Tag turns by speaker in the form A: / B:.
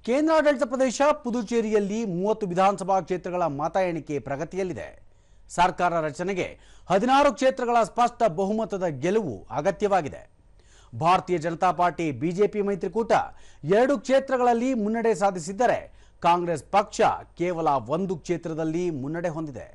A: ಕೇಂದ್ರಾಡಳಿತ ಪ್ರದೇಶ ಪುದುಚೇರಿಯಲ್ಲಿ 30 ವಿಧಾನಸಭಾ ಕ್ಷೇತ್ರಗಳ ಮತ ಎಣಿಕೆ ಪ್ರಗತಿಯಲ್ಲಿದೆ. ಸರ್ಕಾರ ರಚನೆಗೆ 16 ಕ್ಷೇತ್ರಗಳ ಸ್ಪಷ್ಟ ಬಹುಮತದ ಗೆಲುವು ಅಗತ್ಯವಾಗಿದೆ. ಭಾರತೀಯ ಜನತಾ ಪಾರ್ಟಿ ಬಿಜೆಪಿ ಮೈತ್ರಿಕೂಟ 2 ಕ್ಷೇತ್ರಗಳಲ್ಲಿ ಮುನ್ನಡೆ ಸಾಧಿಸಿದ್ದರೆ ಕಾಂಗ್ರೆಸ್ ಪಕ್ಷ ಕೇವಲ 1 ಕ್ಷೇತ್ರದಲ್ಲಿ ಮುನ್ನಡೆ ಹೊಂದಿದೆ.